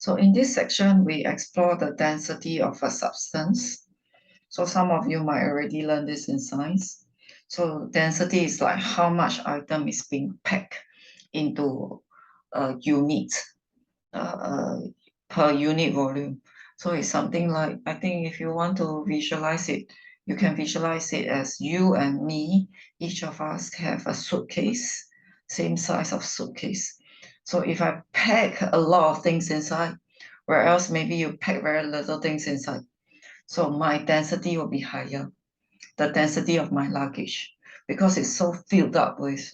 So in this section, we explore the density of a substance. So some of you might already learn this in science. So density is like how much item is being packed into a unit, per unit volume. So it's something like, I think if you want to visualize it, you can visualize it as you and me, each of us have a suitcase, same size of suitcase. So if I pack a lot of things inside, where else maybe you pack very little things inside. So my density will be higher, the density of my luggage, because it's so filled up with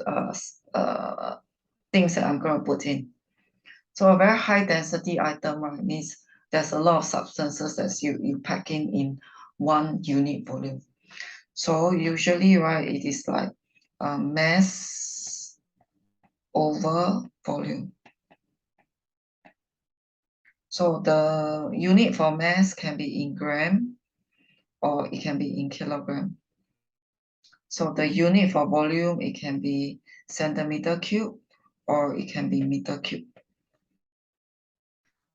things that I'm going to put in. So a very high density item, right, means there's a lot of substances that you pack in one unit volume. So usually, right, it is like mass over volume. So the unit for mass can be in gram or it can be in kilogram. So the unit for volume, it can be centimeter cube or it can be meter cube.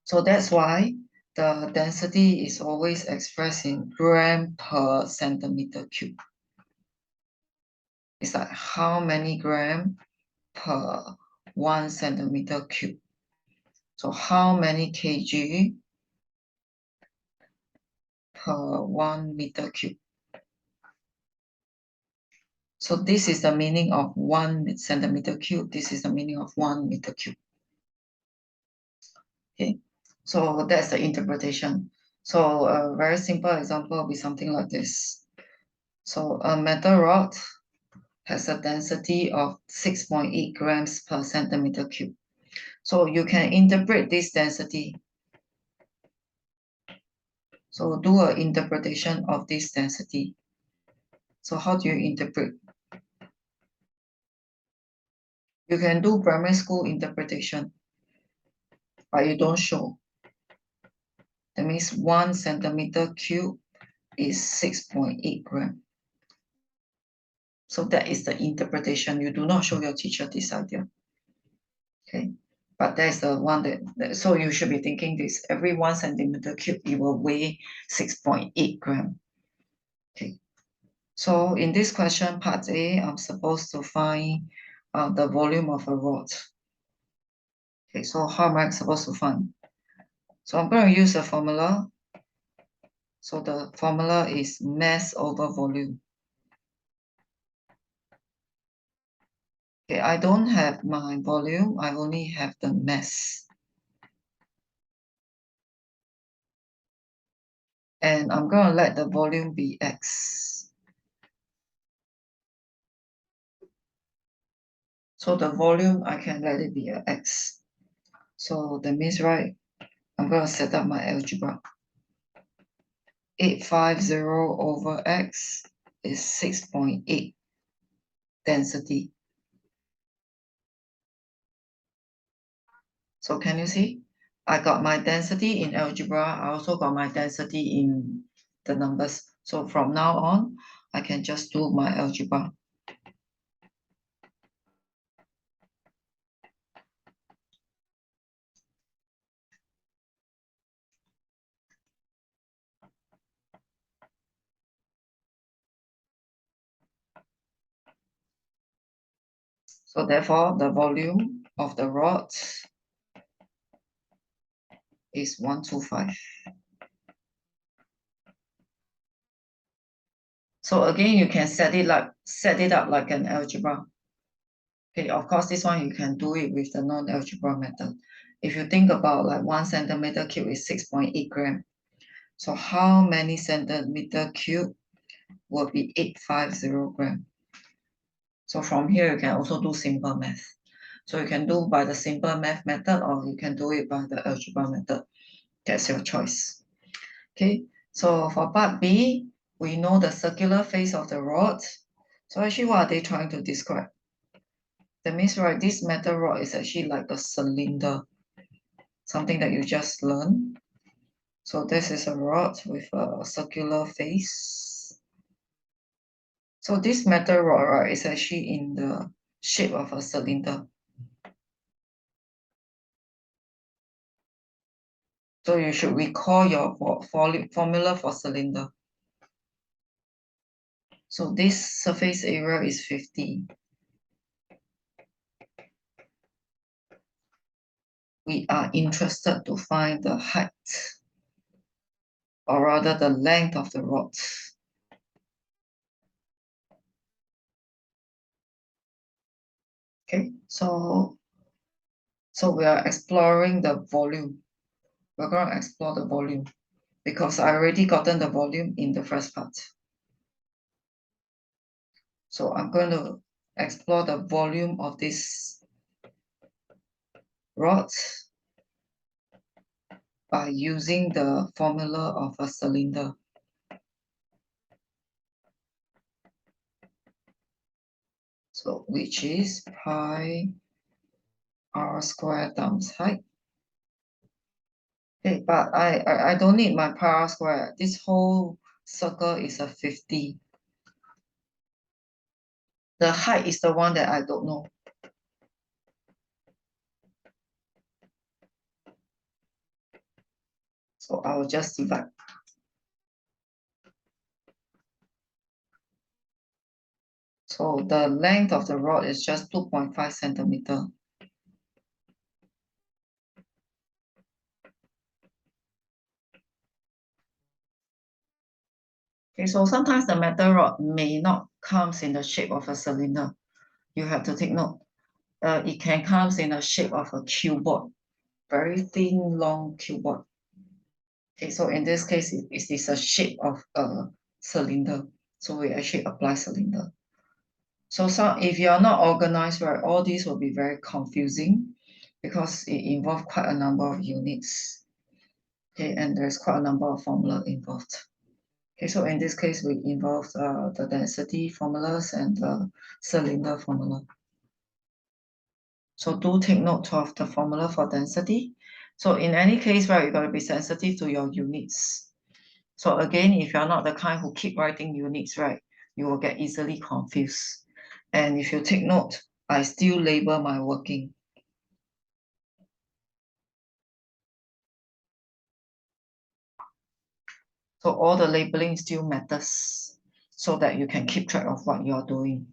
So that's why the density is always expressed in gram per centimeter cube. It's like how many gram per 1 centimeter cube. So how many kg per 1 meter cube. So this is the meaning of 1 centimeter cube. This is the meaning of 1 meter cube. Okay, so that's the interpretation. So a very simple example will be something like this. So a metal rod has a density of 6.8 grams per centimeter cube. So you can interpret this density. So do an interpretation of this density. So how do you interpret? You can do primary school interpretation, but you don't show. That means 1 centimeter cube is 6.8 grams. So that is the interpretation. You do not show your teacher this idea. Okay, but that's the one so you should be thinking this: every 1 centimeter cube, it will weigh 6.8 grams. Okay, so in this question, part A, I'm supposed to find the volume of a rod. Okay, so how am I supposed to find? So I'm going to use a formula. So the formula is mass over volume. Okay, I don't have my volume, I only have the mass. And I'm going to let the volume be X. So the volume, I can let it be a X. So that means, right, I'm going to set up my algebra. 850 over X is 6.8 density. So can you see? I got my density in algebra. I also got my density in the numbers. So from now on, I can just do my algebra. So therefore, the volume of the rod is 125. So again, you can set it up like an algebra. Okay, of course, this one you can do it with the non-algebra method. If you think about like 1 centimeter cube is 6.8 grams. So how many centimeter cube will be 850 grams? So from here, you can also do simple math. So you can do by the simple math method, or you can do it by the algebra method. That's your choice. Okay, so for part B, we know the circular face of the rod. So actually, what are they trying to describe? That means, right, this metal rod is actually like a cylinder, something that you just learned. So this is a rod with a circular face. So this metal rod, right, is actually in the shape of a cylinder. So you should recall your formula for cylinder. So this surface area is 50. We are interested to find the height, or rather the length of the rod. Okay, so we are exploring the volume. We're going to explore the volume because I already gotten the volume in the first part. So I'm going to explore the volume of this rod by using the formula of a cylinder. So which is pi r squared times height. Okay, but I don't need my pi r squared. This whole circle is a 50. The height is the one that I don't know. So I will just divide. So the length of the rod is just 2.5 centimeter. Okay, so sometimes the metal rod may not comes in the shape of a cylinder. You have to take note. It can comes in the shape of a cuboid, very thin, long cuboid. Okay, so in this case, it is a shape of a cylinder. So we actually apply cylinder. So if you are not organized, right, all these will be very confusing because it involves quite a number of units. Okay, and there's quite a number of formula involved. Okay, so in this case, we involve the density formulas and the cylinder formula. So do take note of the formula for density. So in any case, right, you got to be sensitive to your units. So again, if you're not the kind who keep writing units, right, you will get easily confused. And if you take note, I still label my working. So all the labeling still matters so that you can keep track of what you're doing.